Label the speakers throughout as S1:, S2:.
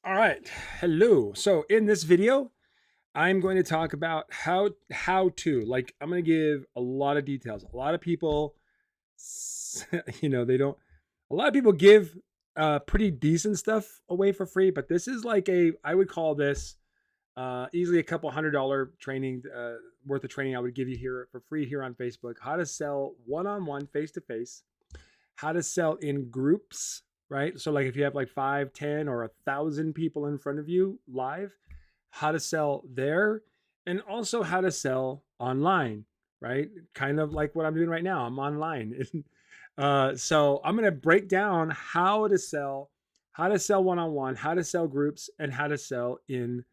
S1: All right. Hello. So in this video, I'm going to talk about how to like I'm going to give a lot of details. A lot of people they don't a lot of people give pretty decent stuff away for free, but this is like a I would call this easily a couple $100 training worth of training I would give you here for free here on Facebook. How to sell one-on-one face to face, how to sell in groups, right? So like if you have like 5, 10, or 1,000 people in front of you live, how to sell there, and also how to sell online, right? Kind of like what I'm doing right now. I'm online. So I'm going to break down how to sell one-on-one, how to sell groups, and how to sell in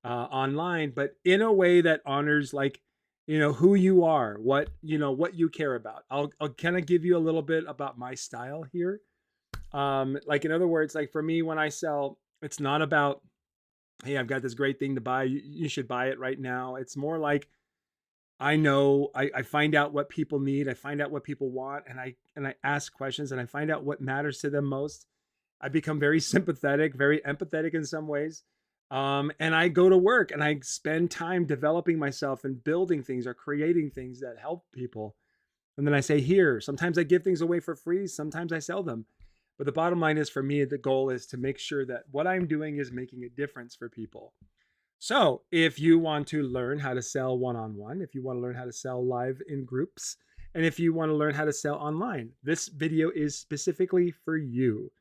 S1: online, but in a way that honors like who you are, what you care about. I'll kind of give you a little bit about my style here. Like in other words, like for me, when I sell, it's not about, hey, I've got this great thing to buy, you should buy it right now. It's more like I find out what people need, I find out what people want, and I ask questions, and I find out what matters to them most. I become very sympathetic, very empathetic in some ways. And I go to work and I spend time developing myself and building things or creating things that help people. And then I say, here, sometimes I give things away for free, sometimes I sell them. But the bottom line is, for me, the goal is to make sure that what I'm doing is making a difference for people. So if you want to learn how to sell one-on-one, if you want to learn how to sell live in groups, and if you want to learn how to sell online, this video is specifically for you.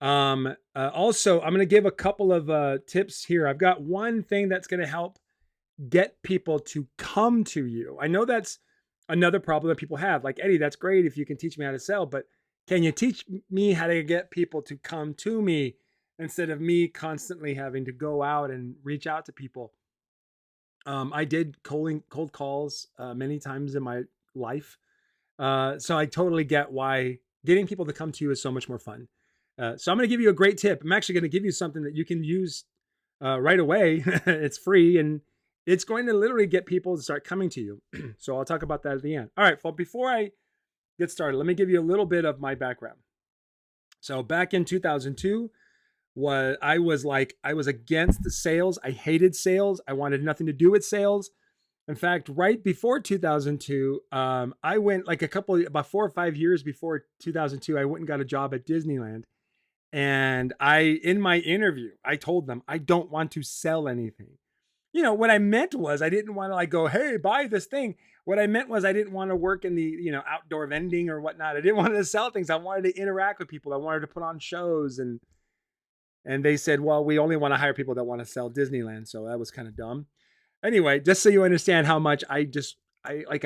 S1: Also, I'm going to give a couple of tips here. I've got one thing that's going to help get people to come to you. I know that's another problem that people have. Like, Eddie, that's great if you can teach me how to sell, but can you teach me how to get people to come to me instead of me constantly having to go out and reach out to people? I did cold calls many times in my life. So I totally get why getting people to come to you is so much more fun. So I'm going to give you a great tip. I'm actually going to give you something that you can use right away. It's free, and it's going to literally get people to start coming to you. So I'll talk about that at the end. All right. Well, before I get started, let me give you a little bit of my background. So back in 2002, I was against the sales. I hated sales. I wanted nothing to do with sales. In fact, right before 2002, I went like about 4 or 5 years before 2002, I went and got a job at Disneyland. And in my interview, I told them I don't want to sell anything. What I meant was I didn't want to like go, hey, buy this thing. What I meant was I didn't want to work in the, outdoor vending or whatnot. I didn't want to sell things. I wanted to interact with people. I wanted to put on shows. And they said, well, we only want to hire people that want to sell Disneyland. So that was kind of dumb. Anyway, just so you understand how much I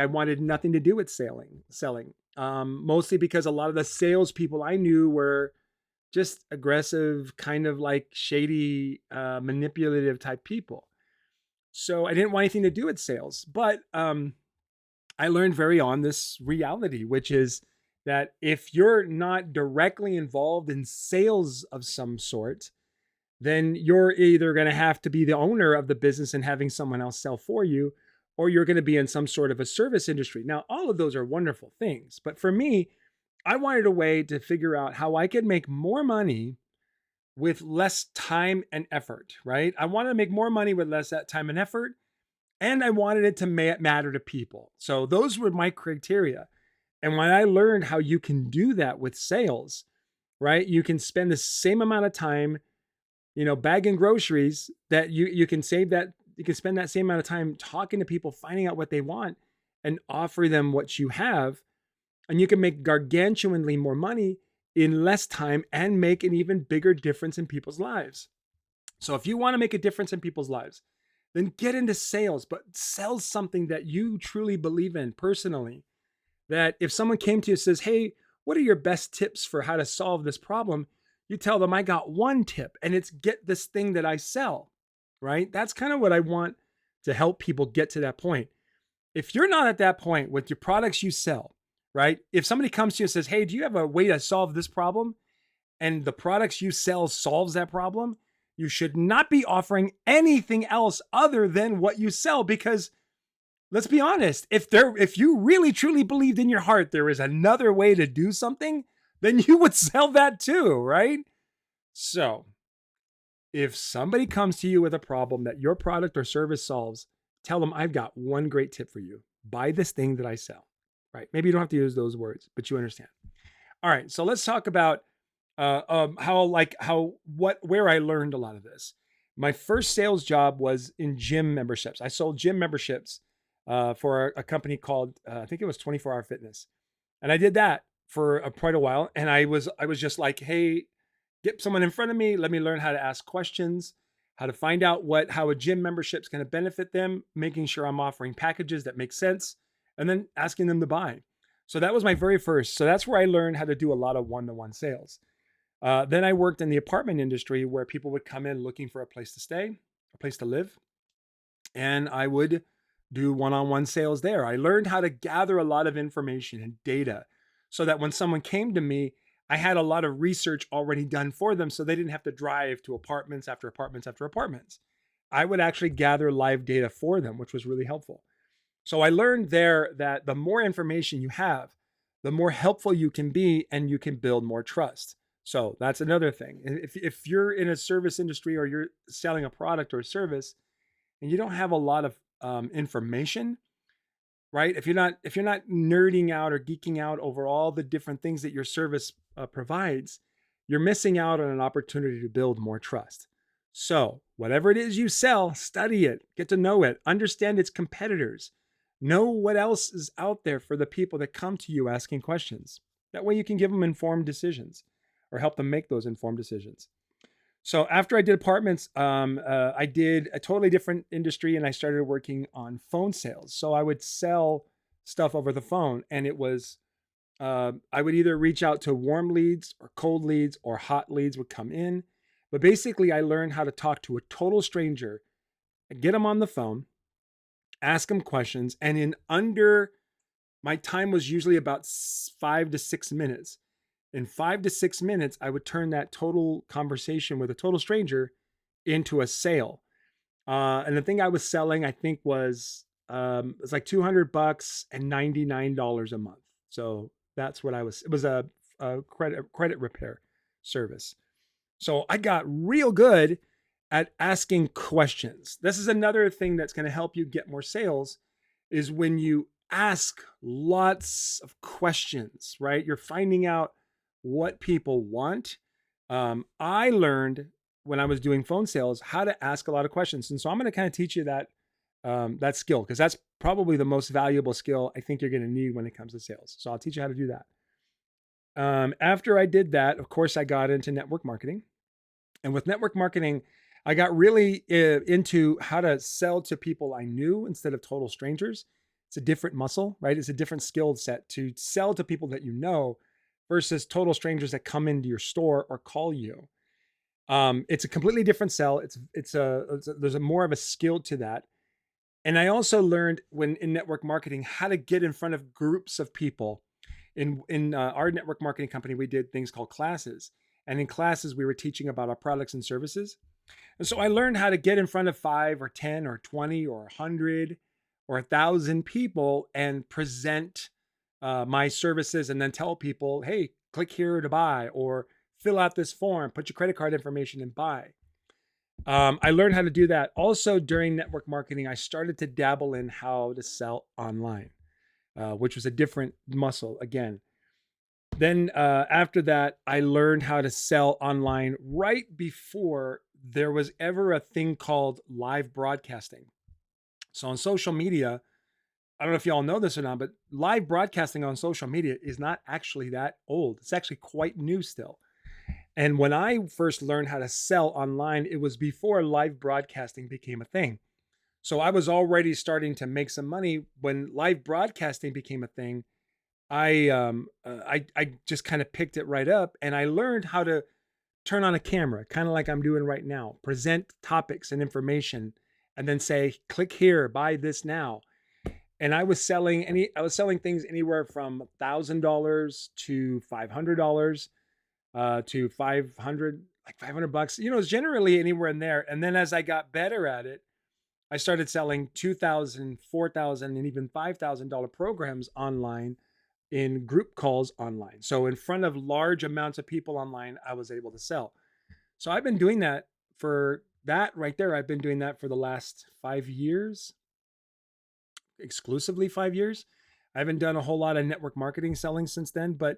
S1: wanted nothing to do with selling. Mostly because a lot of the salespeople I knew were just aggressive, kind of like shady, manipulative type people. So I didn't want anything to do with sales. But I learned very on this reality, which is that if you're not directly involved in sales of some sort, then you're either going to have to be the owner of the business and having someone else sell for you, or you're going to be in some sort of a service industry. Now, all of those are wonderful things. But for me, I wanted a way to figure out how I could make more money with less time and effort, right? I wanted to make more money with less time and effort, and I wanted it to matter to people. So those were my criteria. And when I learned how you can do that with sales, right? You can spend the same amount of time, bagging groceries that you can save that. You can spend that same amount of time talking to people, finding out what they want, and offer them what you have. And you can make gargantuanly more money in less time and make an even bigger difference in people's lives. So if you want to make a difference in people's lives, then get into sales, but sell something that you truly believe in personally. That if someone came to you and says, hey, what are your best tips for how to solve this problem? You tell them, I got one tip, and it's get this thing that I sell, right? That's kind of what I want to help people get to that point. If you're not at that point with your products you sell, right? If somebody comes to you and says, hey, do you have a way to solve this problem? And the products you sell solves that problem, you should not be offering anything else other than what you sell, because let's be honest, if you really truly believed in your heart there is another way to do something, then you would sell that too, right? So If somebody comes to you with a problem that your product or service solves, tell them, I've got one great tip for you. Buy this thing that I sell, right? Maybe you don't have to use those words, but you understand. All right, so let's talk about where I learned a lot of this. My first sales job was in gym memberships. I sold gym memberships for a company called I think it was 24 Hour Fitness, and I did that for quite a while. And I was just like, hey, get someone in front of me. Let me learn how to ask questions, how to find out how a gym membership is going to benefit them, making sure I'm offering packages that make sense, and then asking them to buy. So that was my very first. So that's where I learned how to do a lot of one-to-one sales. Then I worked in the apartment industry where people would come in looking for a place to stay, a place to live, and I would do one-on-one sales there. I learned how to gather a lot of information and data so that when someone came to me, I had a lot of research already done for them so they didn't have to drive to apartments after apartments after apartments. I would actually gather live data for them, which was really helpful. So I learned there that the more information you have, the more helpful you can be and you can build more trust. So that's another thing. If you're in a service industry or you're selling a product or a service and you don't have a lot of information, right? If you're not nerding out or geeking out over all the different things that your service provides, you're missing out on an opportunity to build more trust. So whatever it is you sell, study it, get to know it, understand its competitors, know what else is out there for the people that come to you asking questions. That way you can give them informed decisions or help them make those informed decisions. So after I did apartments, I did a totally different industry and I started working on phone sales. So I would sell stuff over the phone, and it was I would either reach out to warm leads or cold leads or hot leads would come in. But basically, I learned how to talk to a total stranger, get them on the phone, ask them questions, and in under my time was usually about 5 to 6 minutes. In 5 to 6 minutes, I would turn that total conversation with a total stranger into a sale. And the thing I was selling, I think, it was like $200 and $99 a month. So that's what I was. It was a credit repair service. So I got real good at asking questions. This is another thing that's going to help you get more sales is when you ask lots of questions, right? You're finding out what people want. I learned when I was doing phone sales how to ask a lot of questions. And so I'm going to kind of teach you that skill because that's probably the most valuable skill I think you're going to need when it comes to sales. So I'll teach you how to do that. After I did that, of course, I got into network marketing. And with network marketing, I got really into how to sell to people I knew instead of total strangers. It's a different muscle, right? It's a different skill set to sell to people that you know versus total strangers that come into your store or call you. It's a completely different sell. There's a more of a skill to that. And I also learned when in network marketing how to get in front of groups of people. In our network marketing company, we did things called classes. And in classes, we were teaching about our products and services. And so I learned how to get in front of 5 or 10 or 20 or 100 or 1,000 people and present my services and then tell people, hey, click here to buy or fill out this form, put your credit card information and buy. I learned how to do that. Also during network marketing, I started to dabble in how to sell online, which was a different muscle again. Then after that, I learned how to sell online right before there was ever a thing called live broadcasting. So on social media, I don't know if y'all know this or not, but live broadcasting on social media is not actually that old. It's actually quite new still. And when I first learned how to sell online, it was before live broadcasting became a thing. So I was already starting to make some money when live broadcasting became a thing. I just kind of picked it right up and I learned how to turn on a camera, kind of like I'm doing right now, present topics and information, and then say, click here, buy this now. And I was selling things anywhere from $1,000 to $500 to 500, like $500. You know, it's generally anywhere in there. And then as I got better at it, I started selling $2,000, $4,000, and even $5,000 programs online in group calls online. So in front of large amounts of people online, I was able to sell. So I've been doing that for that right there, I've been doing that for the last 5 years, exclusively 5 years. I haven't done a whole lot of network marketing selling since then, but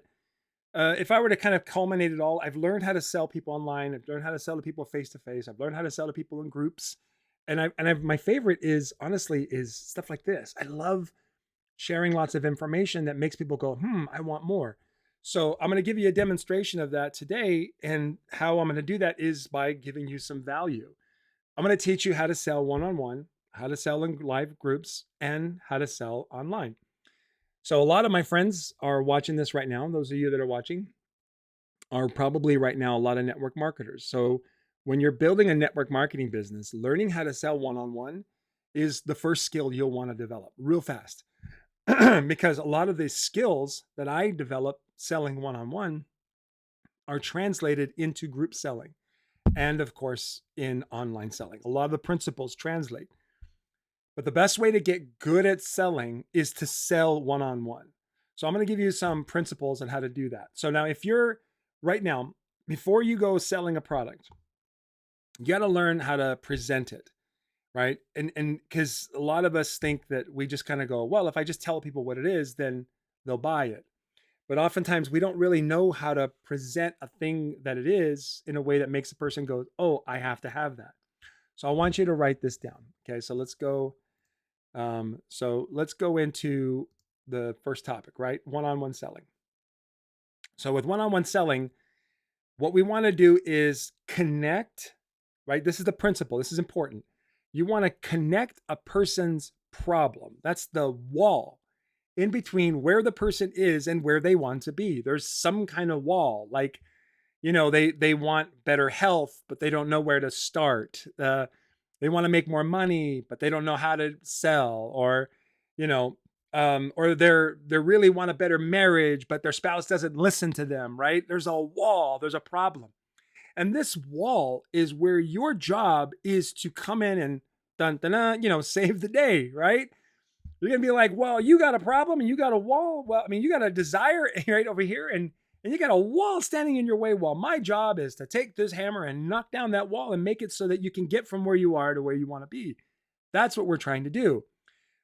S1: if I were to kind of culminate it all, I've learned how to sell people online. I've learned how to sell to people face to face. I've learned how to sell to people in groups, and my favorite is honestly is stuff like this. I love sharing lots of information that makes people go, I want more. So I'm going to give you a demonstration of that today, and how I'm going to do that is by giving you some value. I'm going to teach you how to sell one-on-one, how to sell in live groups, and how to sell online. So a lot of my friends are watching this right now. Those of you that are watching are probably right now a lot of network marketers. So when you're building a network marketing business, learning how to sell one-on-one is the first skill you'll want to develop real fast. Because a lot of the skills that I develop selling one-on-one are translated into group selling, and of course in online selling. A lot of the principles translate. But the best way to get good at selling is to sell one-on-one. So I'm going to give you some principles on how to do that. So now if you're right now, before you go selling a product, you got to learn how to present it, right? And because a lot of us think that we just kind of go, well, if I just tell people what it is, then they'll buy it. But oftentimes we don't really know how to present a thing that it is in a way that makes a person go, oh, I have to have that. So I want you to write this down. Okay, so let's go. Let's go into the first topic, right? One-on-one selling. So with one-on-one selling, what we want to do is connect, right? This is the principle. This is important. You want to connect a person's problem. That's the wall in between where the person is and where they want to be. There's some kind of wall, like, they want better health, but they don't know where to start. They want to make more money, but they don't know how to sell, or they really want a better marriage, but their spouse doesn't listen to them, right? There's a wall, there's a problem. And this wall is where your job is to come in and save the day, right? You're going to be like, well, you got a problem and you got a wall. Well, I mean, you got a desire right over here, and you got a wall standing in your way. Well, my job is to take this hammer and knock down that wall and make it so that you can get from where you are to where you want to be. That's what we're trying to do.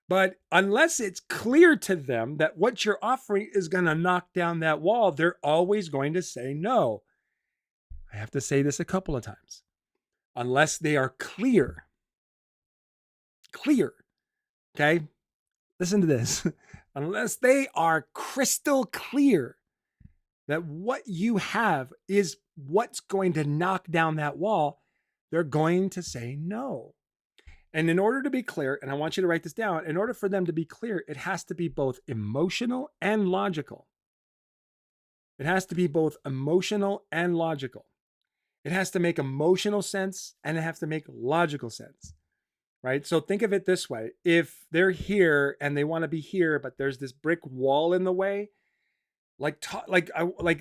S1: But unless it's clear to them that what you're offering is going to knock down that wall, they're always going to say no. I have to say this a couple of times. Unless they are clear. Okay? Listen to this. Unless they are crystal clear that what you have is what's going to knock down that wall, they're going to say no. And in order to be clear, and I want you to write this down, in order for them to be clear, it has to be both emotional and logical. It has to be both emotional and logical. It has to make emotional sense, and it has to make logical sense, right? So think of it this way. If they're here and they want to be here, but there's this brick wall in the way, like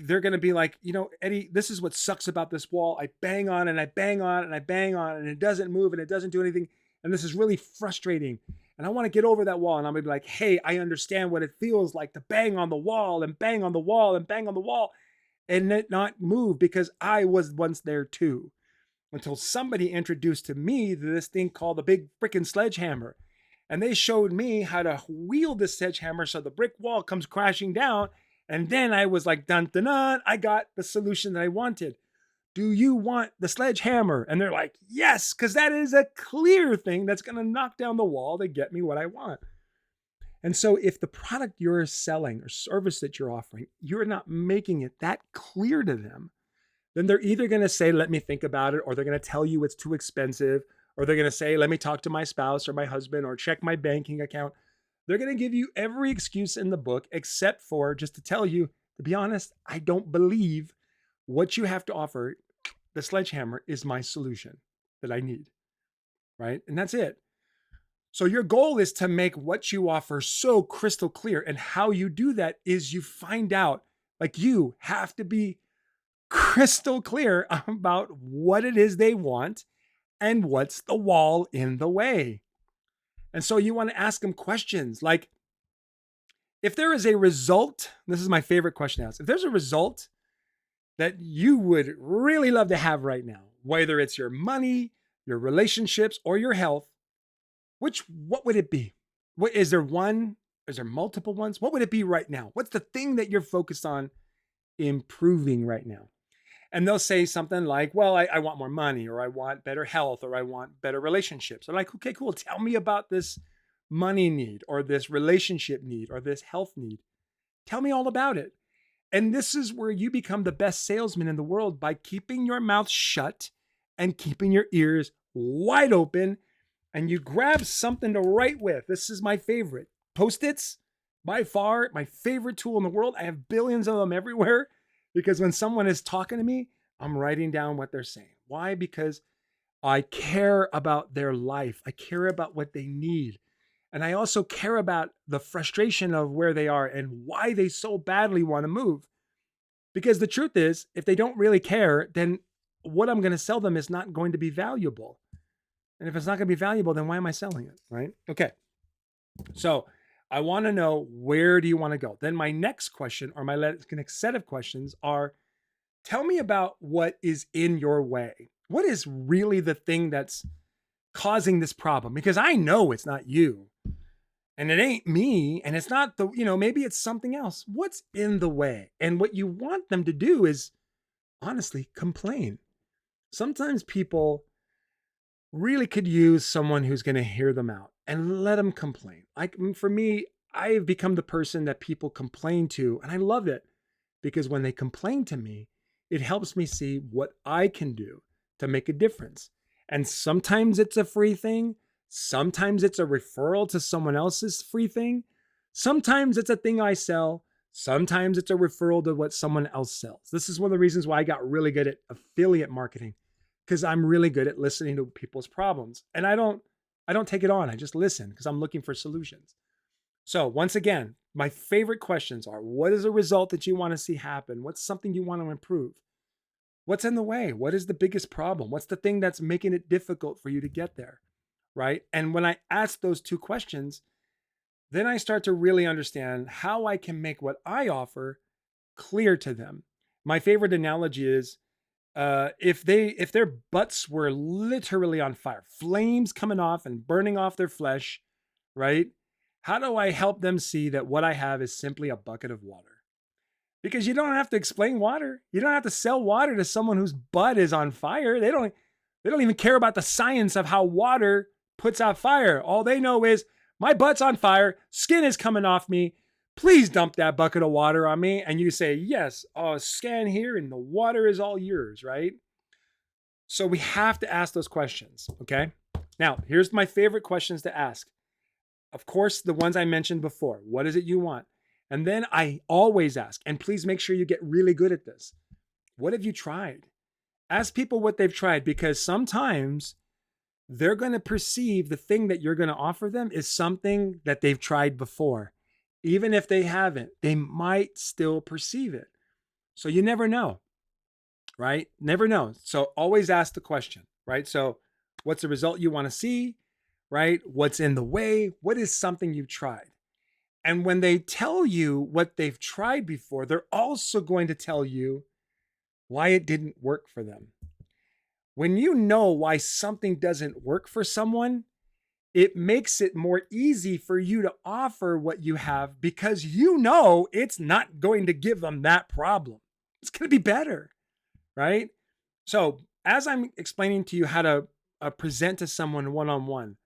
S1: they're going to be like, Eddie, this is what sucks about this wall. I bang on and I bang on and I bang on and it doesn't move and it doesn't do anything. And this is really frustrating. And I want to get over that wall. And I'm going to be like, hey, I understand what it feels like to bang on the wall and bang on the wall and bang on the wall and it not move, because I was once there too. Until somebody introduced to me this thing called the big freaking sledgehammer. And they showed me how to wield the sledgehammer so the brick wall comes crashing down. And then I was like, dun, dun, dun, I got the solution that I wanted. Do you want the sledgehammer? And they're like, yes, because that is a clear thing that's going to knock down the wall to get me what I want. And so if the product you're selling or service that you're offering, you're not making it that clear to them, then they're either going to say, let me think about it, or they're going to tell you it's too expensive, or they're going to say, let me talk to my spouse or my husband, or check my banking account. They're going to give you every excuse in the book except for just to tell you, to be honest, I don't believe what you have to offer, the sledgehammer, is my solution that I need, right? And that's it. So your goal is to make what you offer so crystal clear. And how you do that is you find out, like, you have to be crystal clear about what it is they want and what's the wall in the way. And so you want to ask them questions like, if there is a result, this is my favorite question to ask. If there's a result that you would really love to have right now, whether it's your money, your relationships, or your health, what would it be? What is there one? Is there multiple ones? What would it be right now? What's the thing that you're focused on improving right now? And they'll say something like, well, I want more money, or I want better health, or I want better relationships. I'm like, okay, cool. Tell me about this money need, or this relationship need, or this health need. Tell me all about it. And this is where you become the best salesman in the world, by keeping your mouth shut and keeping your ears wide open. And you grab something to write with. This is my favorite. Post-its, by far my favorite tool in the world. I have billions of them everywhere, because when someone is talking to me, I'm writing down what they're saying. Why? Because I care about their life. I care about what they need. And I also care about the frustration of where they are and why they so badly want to move. Because the truth is, if they don't really care, then what I'm going to sell them is not going to be valuable. And if it's not going to be valuable, then why am I selling it? Right? Okay. So I want to know, where do you want to go? Then my next question, or my next set of questions, are, tell me about what is in your way. What is really the thing that's causing this problem? Because I know it's not you, and it ain't me, and it's not maybe it's something else. What's in the way? And what you want them to do is, honestly, complain. Sometimes people really could use someone who's going to hear them out and let them complain. Like, for me, I've become the person that people complain to, and I love it, because when they complain to me, it helps me see what I can do to make a difference. And sometimes it's a free thing. Sometimes it's a referral to someone else's free thing. Sometimes it's a thing I sell. Sometimes it's a referral to what someone else sells. This is one of the reasons why I got really good at affiliate marketing, because I'm really good at listening to people's problems. And I don't take it on. I just listen, because I'm looking for solutions. So once again, my favorite questions are, what is a result that you want to see happen? What's something you want to improve? What's in the way? What is the biggest problem? What's the thing that's making it difficult for you to get there? Right? And when I ask those two questions, then I start to really understand how I can make what I offer clear to them. My favorite analogy is, if their butts were literally on fire, flames coming off and burning off their flesh, right? How do I help them see that what I have is simply a bucket of water? Because you don't have to explain water. You don't have to sell water to someone whose butt is on fire. They don't even care about the science of how water puts out fire. All they know is, my butt's on fire, skin is coming off me. Please dump that bucket of water on me. And you say, yes, scan here, and the water is all yours, right? So we have to ask those questions, okay? Now, here's my favorite questions to ask. Of course, the ones I mentioned before. What is it you want? And then I always ask, and please make sure you get really good at this, what have you tried? Ask people what they've tried, because sometimes they're going to perceive the thing that you're going to offer them is something that they've tried before. Even if they haven't, they might still perceive it. So you never know, right? Never know. So always ask the question, right? So what's the result you want to see, right? What's in the way? What is something you've tried? And when they tell you what they've tried before, they're also going to tell you why it didn't work for them. When you know why something doesn't work for someone, it makes it more easy for you to offer what you have, because you know it's not going to give them that problem. It's going to be better, right? So as I'm explaining to you how to present to someone one-on-one,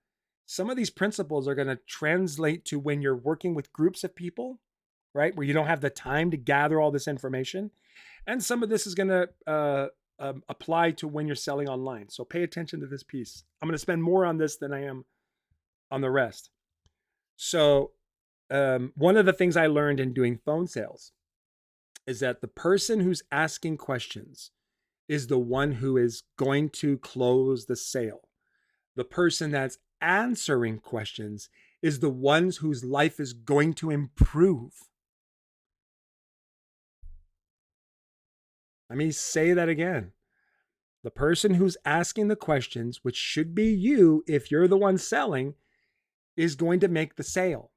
S1: some of these principles are going to translate to when you're working with groups of people, right? Where you don't have the time to gather all this information. And some of this is going to apply to when you're selling online. So pay attention to this piece. I'm going to spend more on this than I am on the rest. So one of the things I learned in doing phone sales is that the person who's asking questions is the one who is going to close the sale. The person that's answering questions is the ones whose life is going to improve. Let me say that again. The person who's asking the questions, which should be you if you're the one selling, is going to make the sale.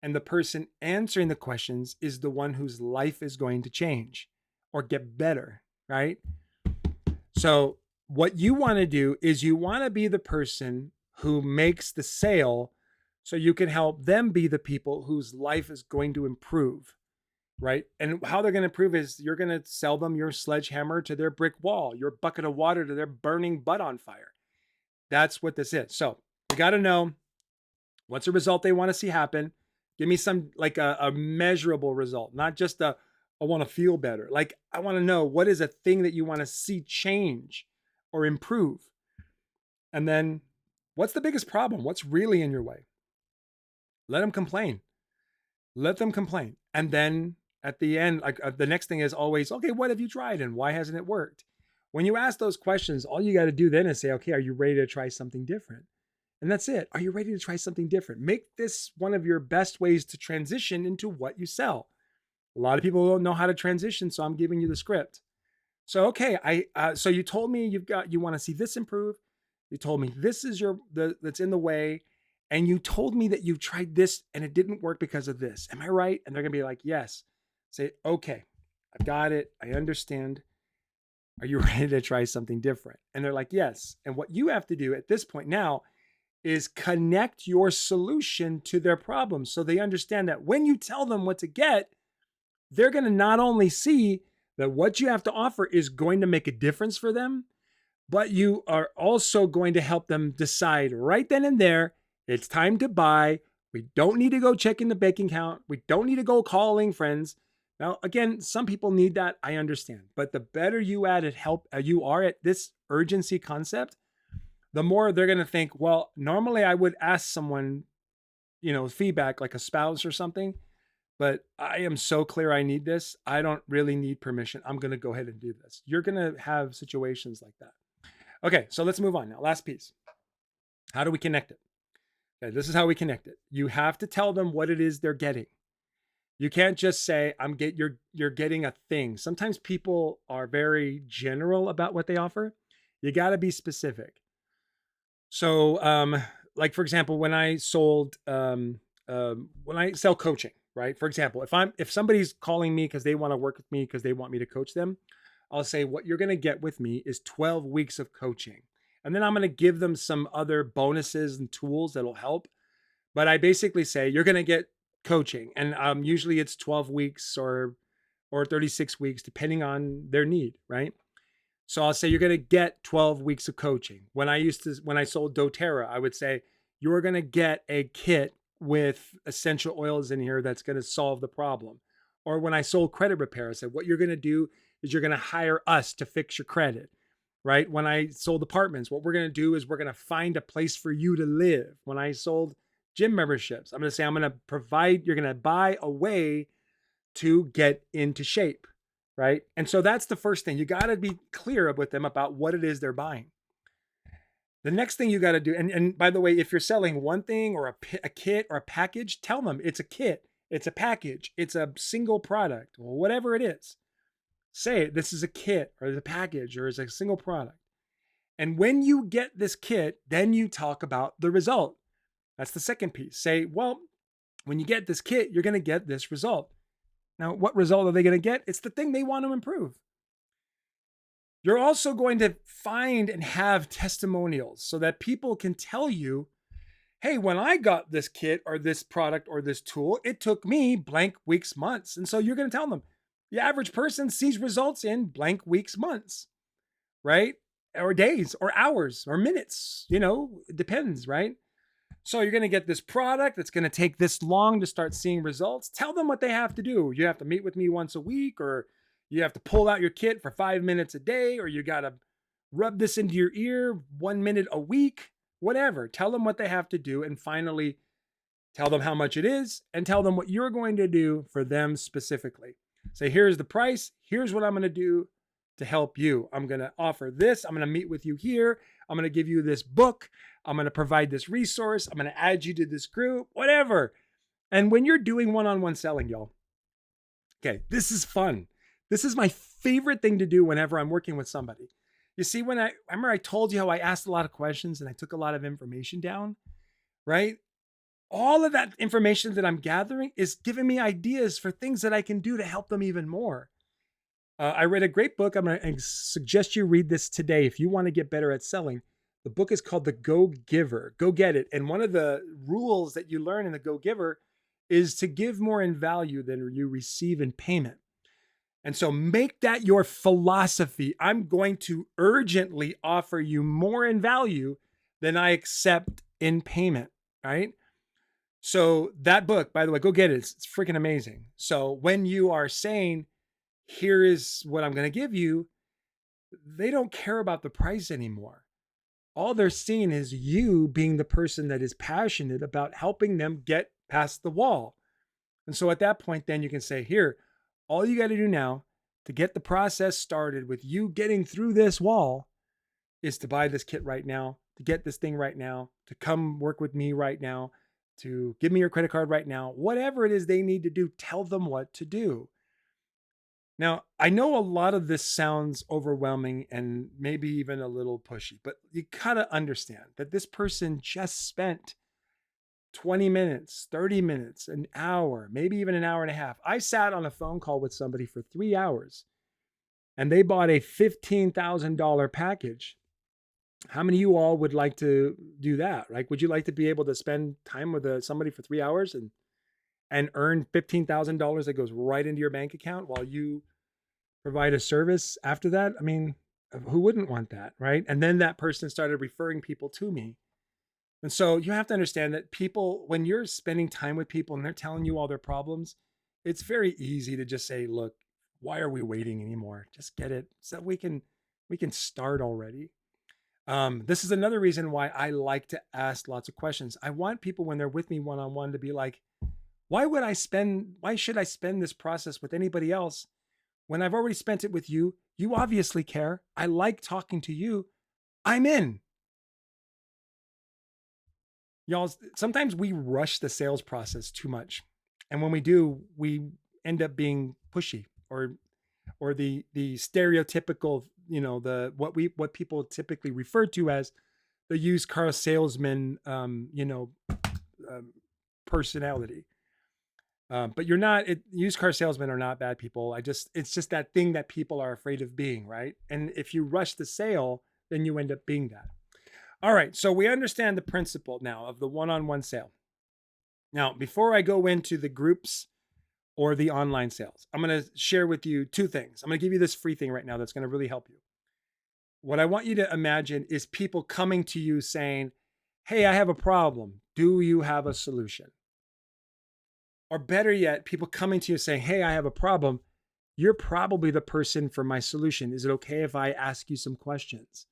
S1: And the person answering the questions is the one whose life is going to change or get better, right? So What you want to do is you want to be the person who makes the sale so you can help them be the people whose life is going to improve, right? And how they're going to improve is you're going to sell them your sledgehammer to their brick wall, your bucket of water to their burning butt on fire. That's what this is. So you got to know what's the result they want to see happen. Give me some like a measurable result, not just a I want to feel better. Like I want to know what is a thing that you want to see change or improve. And then what's the biggest problem? What's really in your way? Let them complain. Let them complain. And then at the end, like the next thing is always, okay, what have you tried and why hasn't it worked? When you ask those questions, all you got to do then is say, okay, are you ready to try something different? And that's it. Are you ready to try something different? Make this one of your best ways to transition into what you sell. A lot of people don't know how to transition, so I'm giving you the script. So okay, so you told me you want to see this improve. You told me this is that's in the way, and you told me that you've tried this and it didn't work because of this. Am I right? And they're gonna be like, yes. Say, okay, I've got it. I understand. Are you ready to try something different? And they're like, yes. And what you have to do at this point now is connect your solution to their problem so they understand that when you tell them what to get, they're going to not only see that what you have to offer is going to make a difference for them, but you are also going to help them decide right then and there, it's time to buy. We don't need to go checking the bank account. We don't need to go calling friends. Now, again, some people need that. I understand. But the better you you are at this urgency concept, the more they're going to think, well, normally I would ask someone, feedback like a spouse or something, but I am so clear I need this. I don't really need permission. I'm going to go ahead and do this. You're going to have situations like that. Okay, so let's move on now. Last piece. How do we connect it? Okay, this is how we connect it. You have to tell them what it is they're getting. You can't just say, you're getting a thing. Sometimes people are very general about what they offer. You got to be specific. So, like for example, when I sell coaching, right? For example, if somebody's calling me because they want to work with me because they want me to coach them, I'll say what you're going to get with me is 12 weeks of coaching. And then I'm going to give them some other bonuses and tools that'll help. But I basically say you're going to get coaching, and usually it's 12 weeks or 36 weeks, depending on their need, right? So I'll say you're going to get 12 weeks of coaching. When I sold doTERRA, I would say you're going to get a kit with essential oils in here that's going to solve the problem. Or when I sold credit repair, I said what you're going to do is you're going to hire us to fix your credit, right? When I sold apartments, what we're going to do is we're going to find a place for you to live. When I sold gym memberships, I'm going to say I'm going to provide, you're going to buy a way to get into shape. Right. And so that's the first thing. You got to be clear with them about what it is they're buying. The next thing you got to do, and by the way, if you're selling one thing or a kit or a package, tell them it's a kit, it's a package, it's a single product, or whatever it is. Say this is a kit or the package or it's a single product. And when you get this kit, then you talk about the result. That's the second piece. Say, well, when you get this kit, you're going to get this result. Now, what result are they going to get? It's the thing they want to improve. You're also going to find and have testimonials so that people can tell you, hey, when I got this kit or this product or this tool, it took me blank weeks, months. And so you're going to tell them the average person sees results in blank weeks, months, right? Or days or hours or minutes, it depends, right? So you're going to get this product that's going to take this long to start seeing results. Tell them what they have to do. You have to meet with me once a week, or you have to pull out your kit for 5 minutes a day, or you got to rub this into your ear 1 minute a week, whatever. Tell them what they have to do. And finally, tell them how much it is and tell them what you're going to do for them specifically. Say, here's the price. Here's what I'm going to do to help you. I'm going to offer this. I'm going to meet with you here. I'm going to give you this book. I'm going to provide this resource. I'm going to add you to this group, whatever. And when you're doing one-on-one selling, y'all, okay, this is fun. This is my favorite thing to do whenever I'm working with somebody. You see, I remember I told you how I asked a lot of questions and I took a lot of information down, right? All of that information that I'm gathering is giving me ideas for things that I can do to help them even more. I read a great book. I'm going to suggest you read this today if you want to get better at selling. The book is called The Go Giver. Go get it. And one of the rules that you learn in The Go Giver is to give more in value than you receive in payment. And so make that your philosophy. I'm going to urgently offer you more in value than I accept in payment, right? So that book, by the way, go get it. It's freaking amazing. So when you are saying, here is what I'm going to give you, they don't care about the price anymore. All they're seeing is you being the person that is passionate about helping them get past the wall. And so at that point, then you can say, here, all you got to do now to get the process started with you getting through this wall is to buy this kit right now, to get this thing right now, to come work with me right now, to give me your credit card right now. Whatever it is they need to do, tell them what to do. Now, I know a lot of this sounds overwhelming and maybe even a little pushy, but you gotta understand that this person just spent 20 minutes, 30 minutes, an hour, maybe even an hour and a half. I sat on a phone call with somebody for 3 hours and they bought a $15,000 package. How many of you all would like to do that? Like, would you like to be able to spend time with somebody for 3 hours and earn $15,000 that goes right into your bank account while you provide a service after that? I mean, who wouldn't want that, right? And then that person started referring people to me. And so you have to understand that people, when you're spending time with people and they're telling you all their problems, it's very easy to just say, look, why are we waiting anymore? Just get it so we can start already. This is another reason why I like to ask lots of questions. I want people when they're with me one-on-one to be like, why should I spend this process with anybody else when I've already spent it with you? You obviously care. I like talking to you. I'm in. Y'all, sometimes we rush the sales process too much. And when we do, we end up being pushy or the stereotypical, what people typically refer to as the used car salesman, personality. But you're not. Used car salesmen are not bad people. It's just that thing that people are afraid of being, right? And if you rush the sale, then you end up being that. All right. So we understand the principle now of the one-on-one sale. Now, before I go into the groups or the online sales, I'm going to share with you two things. I'm going to give you this free thing right now that's going to really help you. What I want you to imagine is people coming to you saying, hey, I have a problem. Do you have a solution? Or better yet, people coming to you saying, hey, I have a problem. You're probably the person for my solution. Is it okay if I ask you some questions?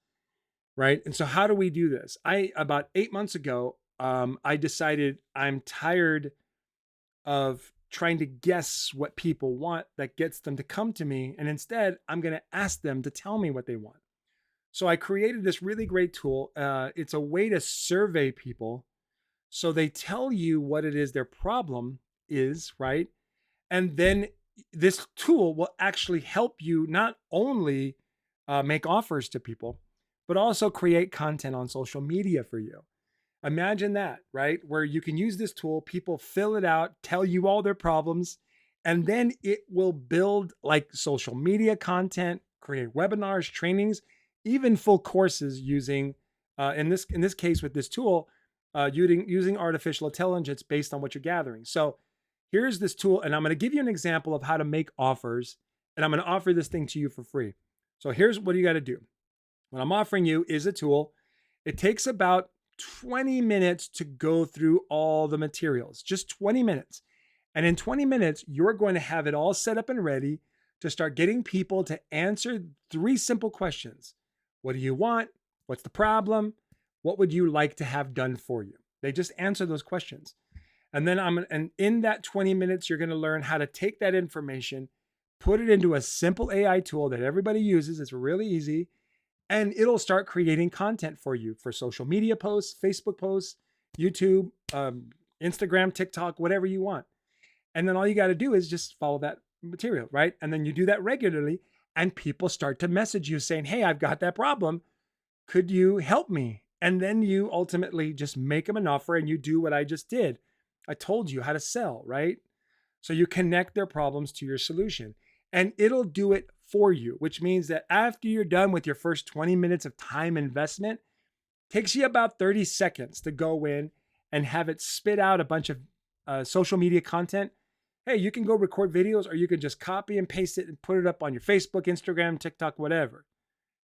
S1: Right? And so how do we do this? About 8 months ago, I decided I'm tired of trying to guess what people want that gets them to come to me. And instead, I'm going to ask them to tell me what they want. So I created this really great tool. It's a way to survey people. So they tell you what it is their problem is, right? And then this tool will actually help you not only make offers to people, but also create content on social media for you. Imagine that, right? Where you can use this tool, people fill it out, tell you all their problems, and then it will build like social media content, create webinars, trainings, even full courses using, in this case with this tool, using artificial intelligence based on what you're gathering. So here's this tool, and I'm going to give you an example of how to make offers, and I'm going to offer this thing to you for free. So here's what you got to do. What I'm offering you is a tool. It takes about 20 minutes to go through all the materials, just 20 minutes. And in 20 minutes, you're going to have it all set up and ready to start getting people to answer 3 simple questions. What do you want? What's the problem? What would you like to have done for you? They just answer those questions. And then and in that 20 minutes, you're going to learn how to take that information, put it into a simple AI tool that everybody uses. It's really easy. And it'll start creating content for you for social media posts, Facebook posts, YouTube, Instagram, TikTok, whatever you want. And then all you got to do is just follow that material, right? And then you do that regularly and people start to message you saying, hey, I've got that problem. Could you help me? And then you ultimately just make them an offer and you do what I just did. I told you how to sell, right? So you connect their problems to your solution and it'll do it for you, which means that after you're done with your first 20 minutes of time investment, takes you about 30 seconds to go in and have it spit out a bunch of social media content. Hey, you can go record videos, or you can just copy and paste it and put it up on your Facebook, Instagram, TikTok, whatever,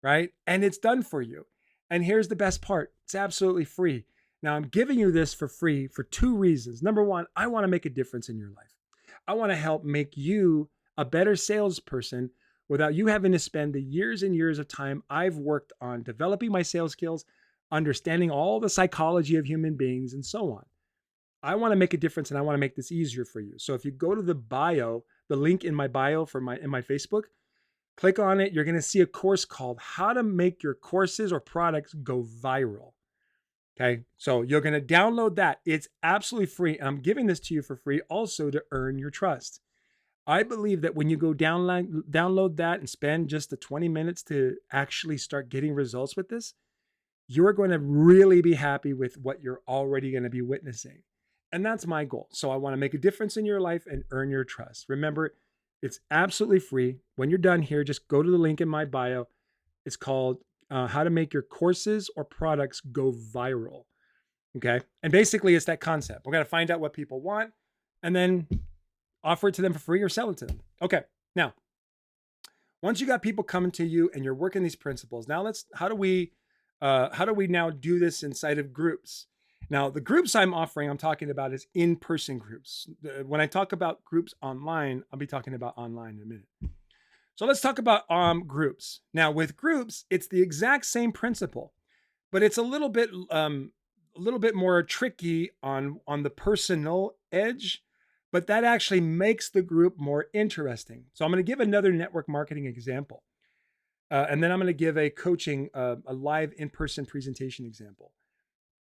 S1: right? And it's done for you. And here's the best part. It's absolutely free. Now, I'm giving you this for free for two reasons. Number one, I want to make a difference in your life. I want to help make you a better salesperson without you having to spend the years and years of time I've worked on developing my sales skills, understanding all the psychology of human beings, and so on. I want to make a difference, and I want to make this easier for you. So if you go to the bio, the link in my bio in my Facebook, click on it. You're going to see a course called How to Make Your Courses or Products Go Viral. Okay, so you're going to download that. It's absolutely free. I'm giving this to you for free also to earn your trust. I believe that when you go download that and spend just the 20 minutes to actually start getting results with this, you're going to really be happy with what you're already going to be witnessing. And that's my goal. So I want to make a difference in your life and earn your trust. Remember, it's absolutely free. When you're done here, just go to the link in my bio. It's called How to Make Your Courses or Products Go Viral. Okay. And basically, it's that concept. We're going to find out what people want and then offer it to them for free or sell it to them. Okay. Now, once you got people coming to you and you're working these principles, now how do we now do this inside of groups? Now, the groups I'm talking about is in-person groups. When I talk about groups online, I'll be talking about online in a minute. So let's talk about groups. Now, with groups, it's the exact same principle, but it's a little bit more tricky on the personal edge, but that actually makes the group more interesting. So I'm going to give another network marketing example. And then I'm going to give a coaching, a live in-person presentation example.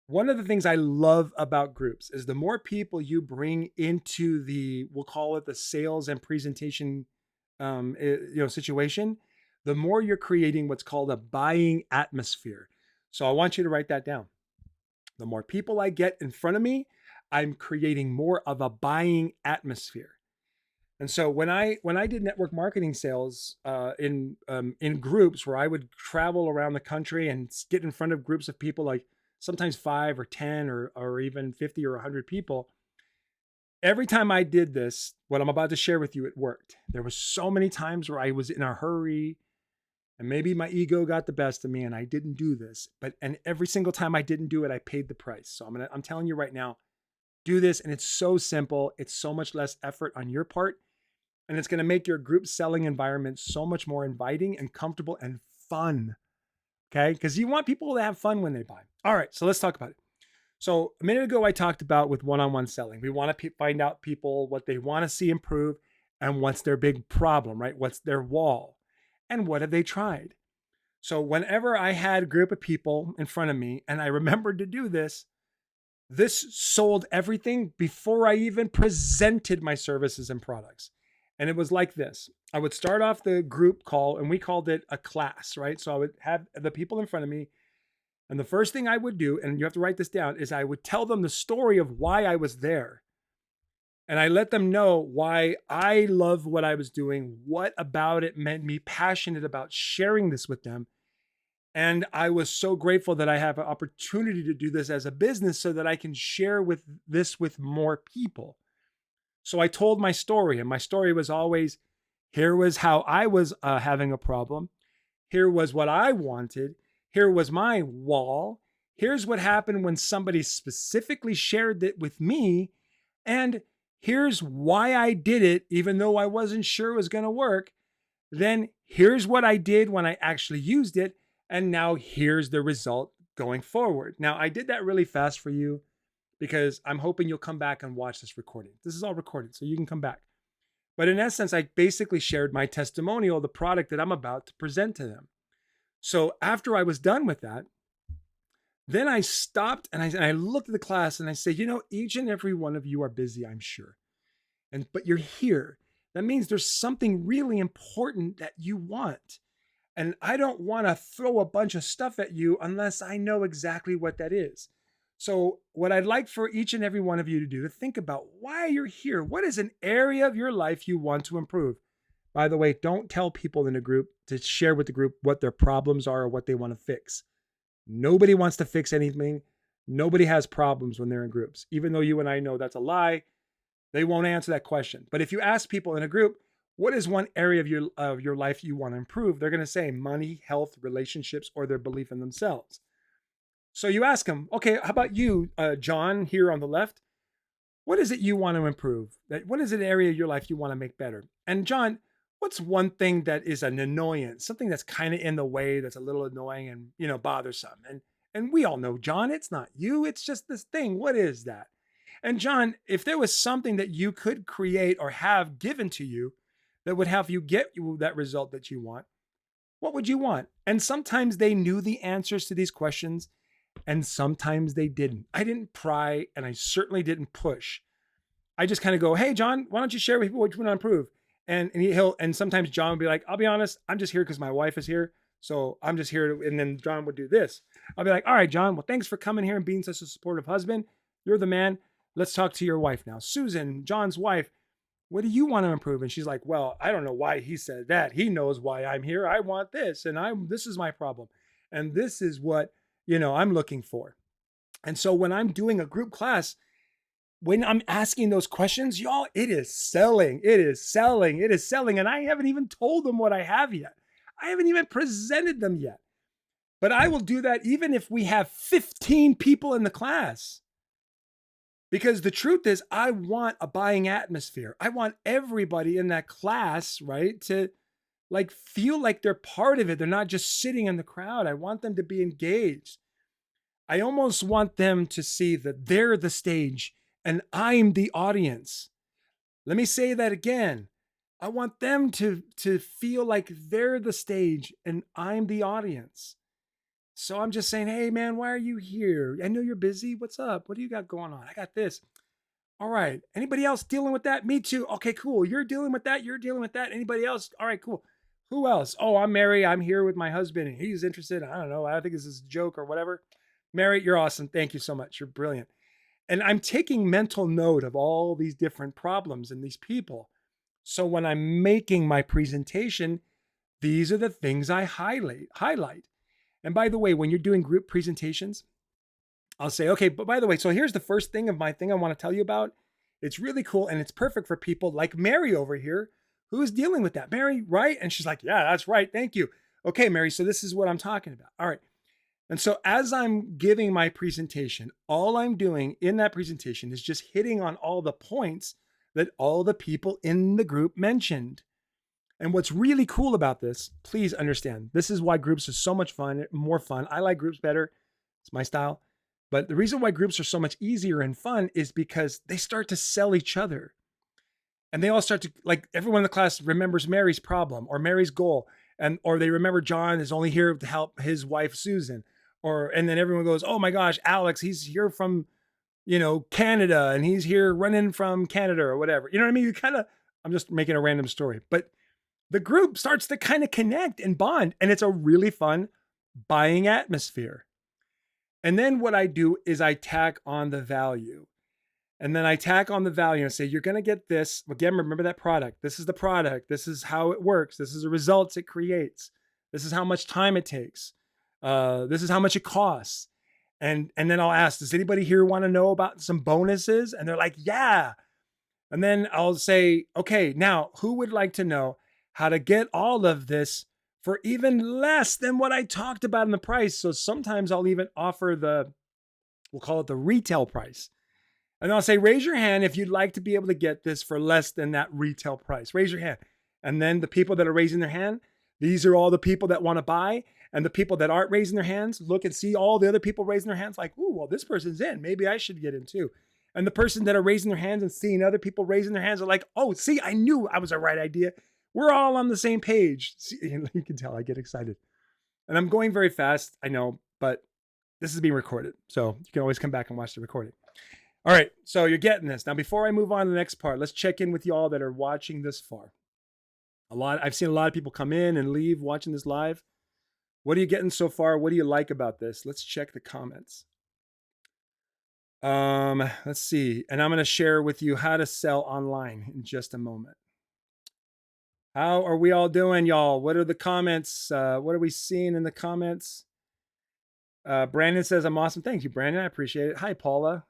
S1: One of the things I love about groups is the more people you bring into we'll call it the sales and presentation, situation, the more you're creating what's called a buying atmosphere. So I want you to write that down. The more people I get in front of me, I'm creating more of a buying atmosphere. And so when I did network marketing sales in groups where I would travel around the country and get in front of groups of people, like sometimes 5 or 10 or even 50 or 100 people, every time I did this, what I'm about to share with you, it worked. There was so many times where I was in a hurry and maybe my ego got the best of me and I didn't do this. And every single time I didn't do it, I paid the price. So I'm telling you right now, do this. And it's so simple. It's so much less effort on your part. And it's going to make your group selling environment so much more inviting and comfortable and fun. Okay? Because you want people to have fun when they buy. All right. So let's talk about it. So a minute ago, I talked about with one-on-one selling. We want to find out people what they want to see improve and what's their big problem, right? What's their wall and what have they tried? So whenever I had a group of people in front of me and I remembered to do this sold everything before I even presented my services and products. And it was like this. I would start off the group call and we called it a class, right? So I would have the people in front of me. And the first thing I would do, and you have to write this down, is I would tell them the story of why I was there. And I let them know why I love what I was doing, what about it made me passionate about sharing this with them. And I was so grateful that I have an opportunity to do this as a business so that I can share this with more people. So I told my story, and my story was always, here was how I was having a problem. Here was what I wanted. Here was my wall. Here's what happened when somebody specifically shared it with me. And here's why I did it, even though I wasn't sure it was going to work. Then here's what I did when I actually used it. And now here's the result going forward. Now, I did that really fast for you because I'm hoping you'll come back and watch this recording. This is all recorded, so you can come back. But in essence, I basically shared my testimonial, the product that I'm about to present to them. So after I was done with that, then I stopped and I looked at the class and I said, each and every one of you are busy, I'm sure. But you're here. That means there's something really important that you want. And I don't want to throw a bunch of stuff at you unless I know exactly what that is. So what I'd like for each and every one of you to do, to think about why you're here. What is an area of your life you want to improve? By the way, don't tell people in a group to share with the group what their problems are or what they want to fix. Nobody wants to fix anything. Nobody has problems when they're in groups. Even though you and I know that's a lie, they won't answer that question. But if you ask people in a group, what is one area of your life you want to improve? They're going to say money, health, relationships, or their belief in themselves. So you ask them, okay, how about you, John, here on the left? What is it you want to improve? What is an area of your life you want to make better? And John, what's one thing that is an annoyance, something that's kind of in the way, that's a little annoying and bothersome? And we all know, John, it's not you, it's just this thing. What is that? And John, if there was something that you could create or have given to you that would have you get you that result that you want, what would you want? And sometimes they knew the answers to these questions and sometimes they didn't. I didn't pry and I certainly didn't push. I just kind of go, hey, John, why don't you share with people what you want to improve? And sometimes John would be like, I'll be honest, I'm just here because my wife is here. So I'm just here. And then John would do this. I'll be like, all right, John, well, thanks for coming here and being such a supportive husband. You're the man. Let's talk to your wife now. Susan, John's wife, what do you want to improve? And she's like, well, I don't know why he said that. He knows why I'm here. I want this. And this is my problem. And this is what, I'm looking for. And so when I'm doing a group class, when I'm asking those questions, y'all, it is selling. It is selling. It is selling. And I haven't even told them what I have yet. I haven't even presented them yet. But I will do that even if we have 15 people in the class. Because the truth is, I want a buying atmosphere. I want everybody in that class, right, to feel like they're part of it. They're not just sitting in the crowd. I want them to be engaged. I almost want them to see that they're the stage and I'm the audience. Let me say that again. I want them to feel like they're the stage and I'm the audience. So I'm just saying, hey, man, why are you here? I know you're busy. What's up? What do you got going on? I got this. All right. Anybody else dealing with that? Me too. Okay, cool. You're dealing with that. You're dealing with that. Anybody else? All right, cool. Who else? Oh, I'm Mary. I'm here with my husband and he's interested. I don't know. I think this is a joke or whatever. Mary, you're awesome. Thank you so much. You're brilliant. And I'm taking mental note of all these different problems and these people. So when I'm making my presentation, these are the things I highlight. And by the way, when you're doing group presentations, I'll say, okay, but by the way, so here's the first thing of my thing I want to tell you about. It's really cool and it's perfect for people like Mary over here who is dealing with that. Mary, right? And she's like, yeah, that's right. Thank you. Okay, Mary, so this is what I'm talking about. All right. And so as I'm giving my presentation, all I'm doing in that presentation is just hitting on all the points that all the people in the group mentioned. And what's really cool about this, please understand, this is why groups are so much fun, more fun. I like groups better. It's my style. But the reason why groups are so much easier and fun is because they start to sell each other. And they all start to, like, everyone in the class remembers Mary's problem or Mary's goal. Or they remember John is only here to help his wife, Susan. And then everyone goes, oh my gosh, Alex, he's here from, Canada and he's here running from Canada or whatever. You know what I mean? I'm just making a random story, but the group starts to kind of connect and bond. And it's a really fun buying atmosphere. And then what I do is I tack on the value. And then I tack on the value and say, you're going to get this. Again, remember that product. This is the product. This is how it works. This is the results it creates. This is how much time it takes. This is how much it costs. And then I'll ask, does anybody here want to know about some bonuses? And they're like, yeah. And then I'll say, okay, now who would like to know how to get all of this for even less than what I talked about in the price? So sometimes I'll even offer we'll call it the retail price. And I'll say, raise your hand if you'd like to be able to get this for less than that retail price. Raise your hand. And then the people that are raising their hand, these are all the people that want to buy. And the people that aren't raising their hands look and see all the other people raising their hands like, ooh, well, this person's in. Maybe I should get in too. And the person that are raising their hands and seeing other people raising their hands are like, oh, see, I knew I was the right idea. We're all on the same page. See, you can tell I get excited. And I'm going very fast, I know, but this is being recorded. So you can always come back and watch the recording. All right, so you're getting this. Now, before I move on to the next part, let's check in with you all that are watching this far. I've seen a lot of people come in and leave watching this live. What are you getting so far? What do you like about this? Let's check the comments. Let's see. And I'm going to share with you how to sell online in just a moment. How are we all doing, y'all? What are the comments? What are we seeing in the comments? Brandon says, I'm awesome. Thank you, Brandon. I appreciate it. Hi, Paula.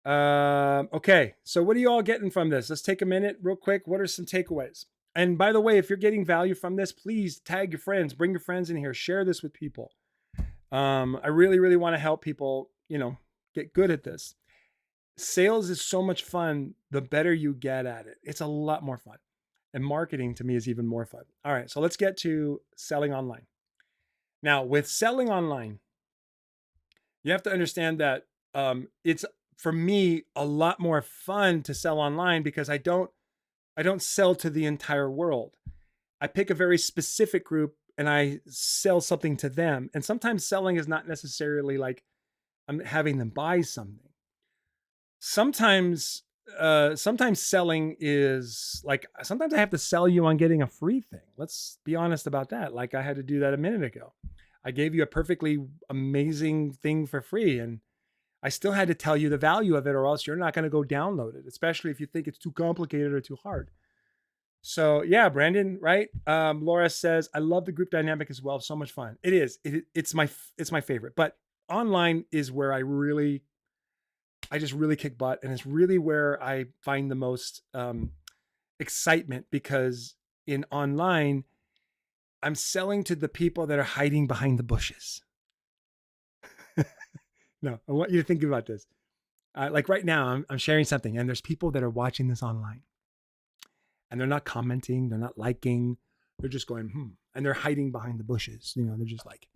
S1: Okay, so what are you all getting from this? Let's take a minute real quick. What are some takeaways? And by the way, if you're getting value from this, please tag your friends, bring your friends in here, share this with people. I really, really want to help people, get good at this. Sales is so much fun the better you get at it. It's a lot more fun. And marketing to me is even more fun. All right, so let's get to selling online. Now, with selling online, you have to understand that it's for me a lot more fun to sell online because I don't sell to the entire world. I pick a very specific group and I sell something to them. And sometimes selling is not necessarily like I'm having them buy something. Sometimes selling is like, sometimes I have to sell you on getting a free thing. Let's be honest about that. Like I had to do that a minute ago. I gave you a perfectly amazing thing for free and I still had to tell you the value of it or else you're not going to go download it, especially if you think it's too complicated or too hard. So yeah, Brandon, right? Laura says, I love the group dynamic as well. So much fun. It is. It's my favorite. But online is where I just really kick butt, and it's really where I find the most excitement because in online, I'm selling to the people that are hiding behind the bushes. No, I want you to think about this. Like right now, I'm sharing something, and there's people that are watching this online, and they're not commenting, they're not liking, they're just going, and they're hiding behind the bushes. They're just like,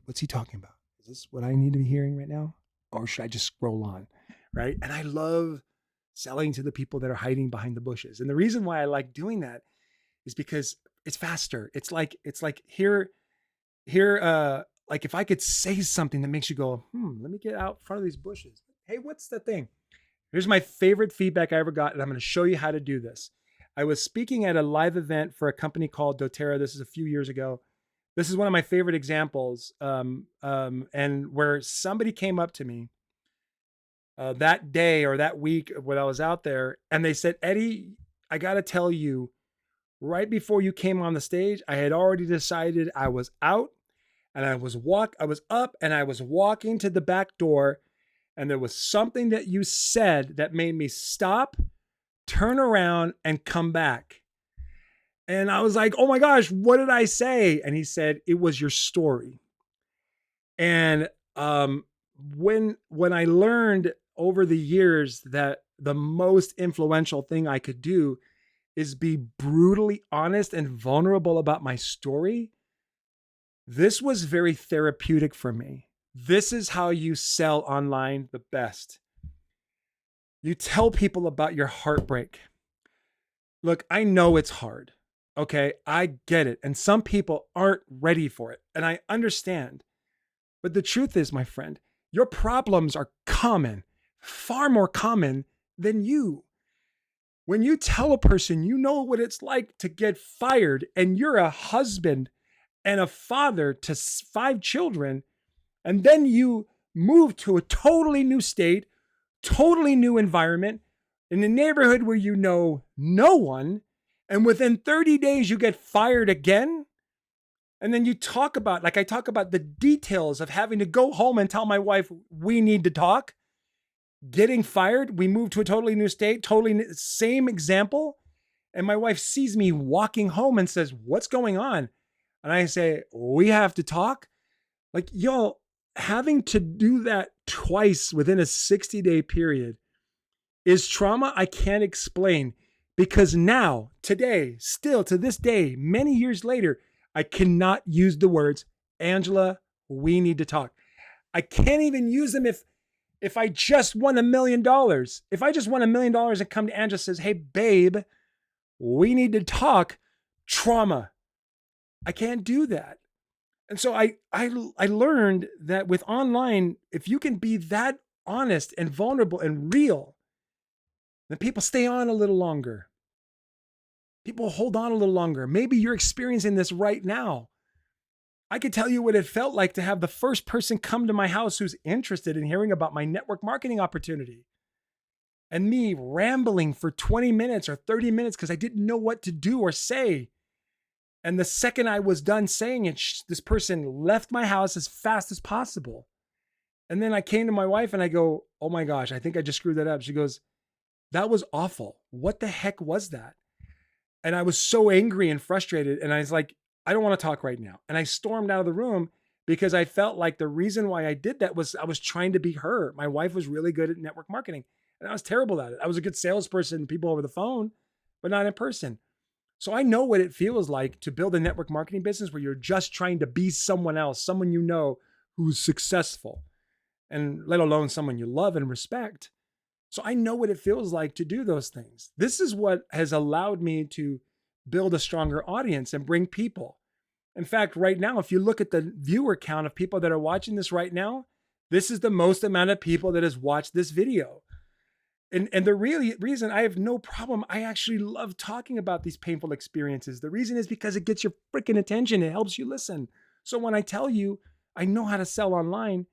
S1: what's he talking about? Is this what I need to be hearing right now? Or should I just scroll on? Right. And I love selling to the people that are hiding behind the bushes. And the reason why I like doing that is because it's faster. It's like here, like if I could say something that makes you go, let me get out in front of these bushes. Hey, what's the thing? Here's my favorite feedback I ever got, and I'm going to show you how to do this. I was speaking at a live event for a company called doTERRA. This is a few years ago. This is one of my favorite examples. And where somebody came up to me that day or that week when I was out there, and they said, Eddie, I got to tell you, right before you came on the stage, I had already decided I was out and I was up and I was walking to the back door, and there was something that you said that made me stop, turn around, and come back. And I was like, oh my gosh, what did I say? And he said, it was your story. And when I learned over the years that the most influential thing I could do is be brutally honest and vulnerable about my story, this was very therapeutic for me. This is how you sell online the best. You tell people about your heartbreak. Look, I know it's hard. Okay, I get it. And some people aren't ready for it. And I understand. But the truth is, my friend, your problems are common, far more common than you. When you tell a person you know what it's like to get fired and you're a husband and a father to 5 children, and then you move to a totally new state, totally new environment, in a neighborhood where you know no one, and within 30 days you get fired again. And then you talk about, like I talk about the details of having to go home and tell my wife, we need to talk. Getting fired, we move to a totally new state, same example. And my wife sees me walking home and says, what's going on? And I say, we have to talk. Like, y'all, having to do that twice within a 60-day period is trauma I can't explain, because now, today, still to this day, many years later, I cannot use the words, Angela, we need to talk. I can't even use them if I just won $1 million. If I just won $1 million and come to Angela and says, hey, babe, we need to talk, trauma. I can't do that. And so I learned that with online, if you can be that honest and vulnerable and real, then people stay on a little longer. People hold on a little longer. Maybe you're experiencing this right now. I could tell you what it felt like to have the first person come to my house who's interested in hearing about my network marketing opportunity. and me rambling for 20 minutes or 30 minutes because I didn't know what to do or say. And the second I was done saying it, this person left my house as fast as possible. And then I came to my wife and I go, oh my gosh, I think I just screwed that up. She goes, that was awful. What the heck was that? And I was so angry and frustrated. And I was like, I don't want to talk right now. And I stormed out of the room because I felt like the reason why I did that was I was trying to be her. My wife was really good at network marketing and I was terrible at it. I was a good salesperson, people over the phone, but not in person. So I know what it feels like to build a network marketing business where you're just trying to be someone else, someone you know who's successful, and let alone someone you love and respect. So I know what it feels like to do those things. This is what has allowed me to build a stronger audience and bring people. In fact, right now, if you look at the viewer count of people that are watching this right now, this is the most amount of people that has watched this video. And the really reason I have no problem, I actually love talking about these painful experiences. The reason is because it gets your freaking attention. It helps you listen. So when I tell you I know how to sell online,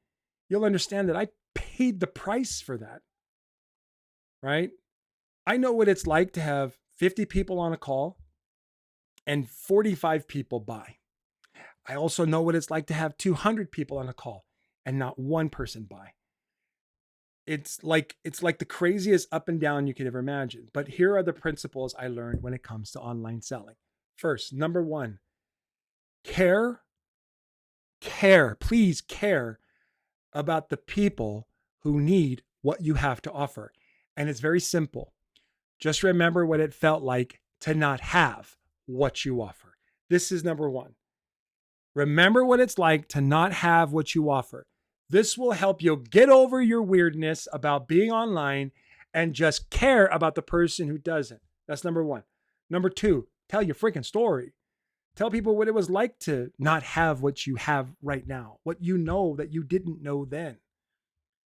S1: you'll understand that I paid the price for that, right? I know what it's like to have 50 people on a call and 45 people buy. I also know what it's like to have 200 people on a call and not one person buy. It's like the craziest up and down you could ever imagine. But here are the principles I learned when it comes to online selling. First, number one, care, please care about the people who need what you have to offer. And it's very simple. Just remember what it felt like to not have what you offer. This is number one. Remember what it's like to not have what you offer. This will help you get over your weirdness about being online and just care about the person who doesn't. That's number one. Number two, tell your freaking story. Tell people what it was like to not have what you have right now, what you know that you didn't know then.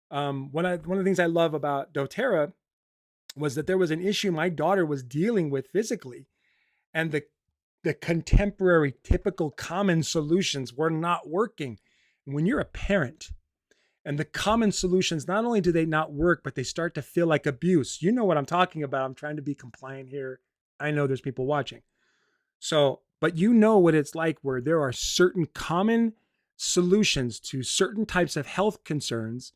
S1: One of the things I love about doTERRA was that there was an issue my daughter was dealing with physically, and the contemporary, typical, common solutions were not working. When you're a parent and the common solutions, not only do they not work, but they start to feel like abuse. You know what I'm talking about. I'm trying to be compliant here. I know there's people watching. So, but you know what it's like where there are certain common solutions to certain types of health concerns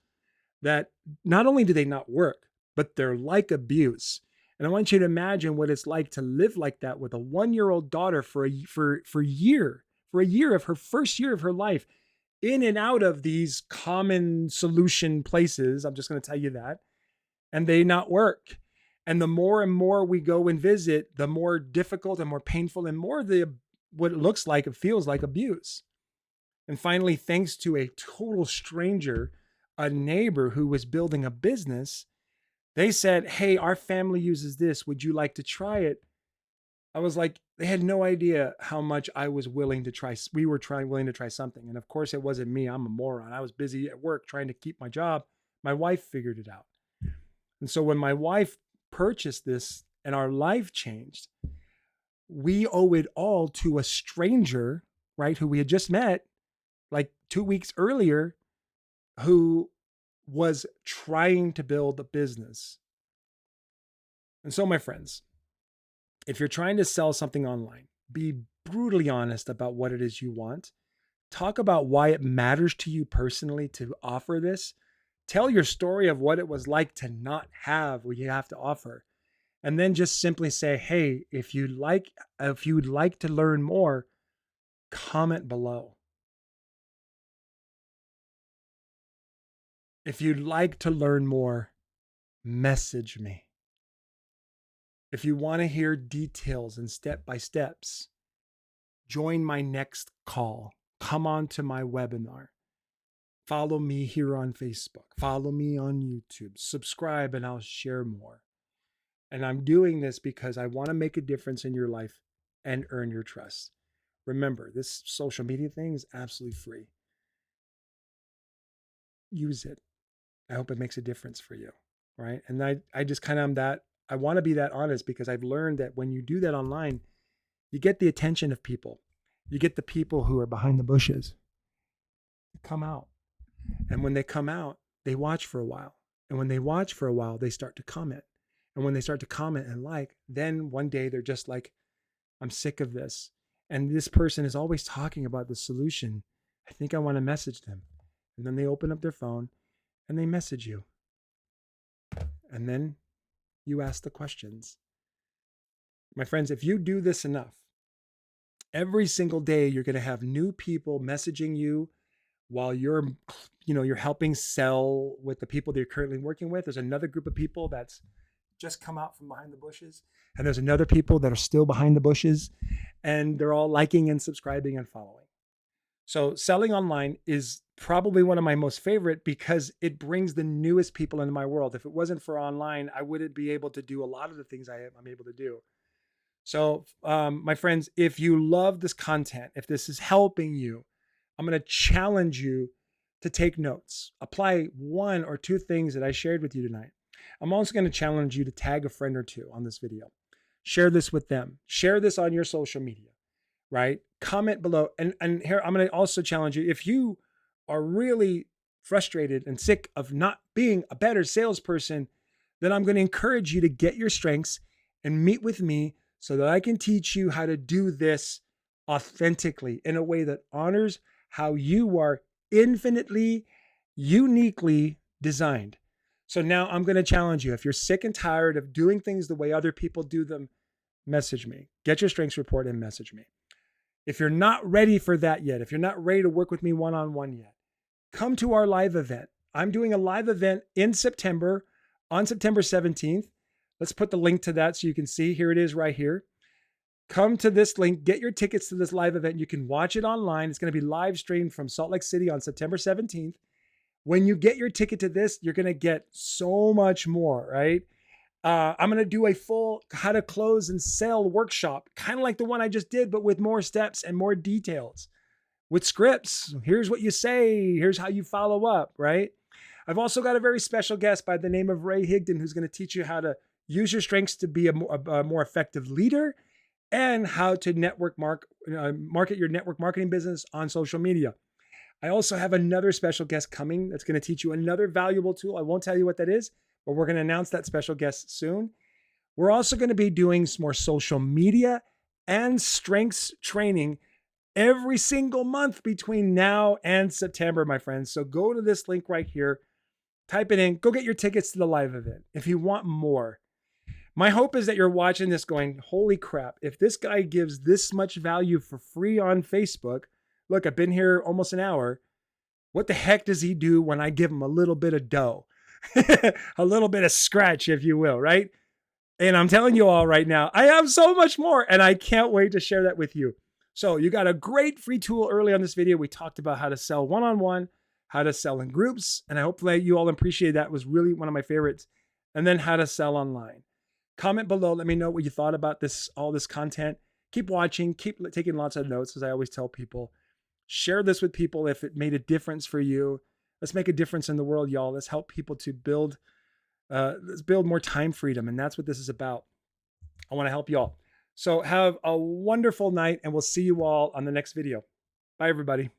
S1: that not only do they not work, but they're like abuse. And I want you to imagine what it's like to live like that with a 1-year-old daughter for a year of her first year of her life, in and out of these common solution places. I'm just going to tell you that. And they not work. And the more and more we go and visit, the more difficult and more painful and more what it looks like, it feels like abuse. And finally, thanks to a total stranger, a neighbor who was building a business, they said, hey, our family uses this. Would you like to try it? I was like, they had no idea how much I was willing to try. We were willing to try something. And of course, it wasn't me. I'm a moron. I was busy at work trying to keep my job. My wife figured it out. And so when my wife purchased this and our life changed, we owe it all to a stranger, right, who we had just met like 2 weeks earlier, who was trying to build a business. And so, my friends, if you're trying to sell something online, be brutally honest about what it is you want. Talk about why it matters to you personally to offer this. Tell your story of what it was like to not have what you have to offer. And then just simply say, hey, if you'd like to learn more, comment below. If you'd like to learn more, message me. If you want to hear details and step-by-steps, join my next call. Come on to my webinar. Follow me here on Facebook. Follow me on YouTube. Subscribe and I'll share more. And I'm doing this because I want to make a difference in your life and earn your trust. Remember, this social media thing is absolutely free. Use it. I hope it makes a difference for you, right? And I just kind of am that. I want to be that honest because I've learned that when you do that online, you get the attention of people. You get the people who are behind the bushes. Come out. And when they come out, they watch for a while. And when they watch for a while, they start to comment. And when they start to comment and like, then one day they're just like, I'm sick of this. And this person is always talking about the solution. I think I want to message them. And then they open up their phone and they message you. And then you ask the questions. My friends, if you do this enough, every single day you're going to have new people messaging you while you're helping sell with the people that you're currently working with. There's another group of people that's just come out from behind the bushes, and there's another people that are still behind the bushes, and they're all liking and subscribing and following. So selling online is probably one of my most favorite because it brings the newest people into my world. If it wasn't for online, I wouldn't be able to do a lot of the things I'm able to do. So, my friends, if you love this content, if this is helping you, I'm going to challenge you to take notes. Apply one or two things that I shared with you tonight. I'm also going to challenge you to tag a friend or two on this video. Share this with them. Share this on your social media, right? Comment below. And here, I'm going to also challenge you. If you are really frustrated and sick of not being a better salesperson, then I'm going to encourage you to get your strengths and meet with me so that I can teach you how to do this authentically in a way that honors how you are infinitely, uniquely designed. So now I'm going to challenge you. If you're sick and tired of doing things the way other people do them, message me. Get your strengths report and message me. If you're not ready for that yet, if you're not ready to work with me one-on-one yet, come to our live event. I'm doing a live event in September, on September 17th. Let's put the link to that so you can see. Here it is right here. Come to this link, get your tickets to this live event. You can watch it online. It's going to be live streamed from Salt Lake City on September 17th. When you get your ticket to this, you're going to get so much more, right? I'm going to do a full how to close and sell workshop, kind of like the one I just did, but with more steps and more details. With scripts, here's what you say, here's how you follow up, right? I've also got a very special guest by the name of Ray Higdon, who's going to teach you how to use your strengths to be a more effective leader and how to market your network marketing business on social media. I also have another special guest coming that's going to teach you another valuable tool. I won't tell you what that is, but we're going to announce that special guest soon. We're also going to be doing some more social media and strengths training every single month between now and September, my friends. So go to this link right here, type it in, go get your tickets to the live event if you want more. My hope is that you're watching this going, holy crap, if this guy gives this much value for free on Facebook, look, I've been here almost an hour. What the heck does he do when I give him a little bit of dough? A little bit of scratch, if you will, right? And I'm telling you all right now, I have so much more, and I can't wait to share that with you. So you got a great free tool early on this video. We talked about how to sell one-on-one, how to sell in groups, and I hope that you all appreciate that. It was really one of my favorites. And then how to sell online. Comment below. Let me know what you thought about all this content. Keep watching. Keep taking lots of notes, as I always tell people. Share this with people if it made a difference for you. Let's make a difference in the world, y'all. Let's help people to build more time freedom. And that's what this is about. I want to help y'all. So have a wonderful night, and we'll see you all on the next video. Bye, everybody.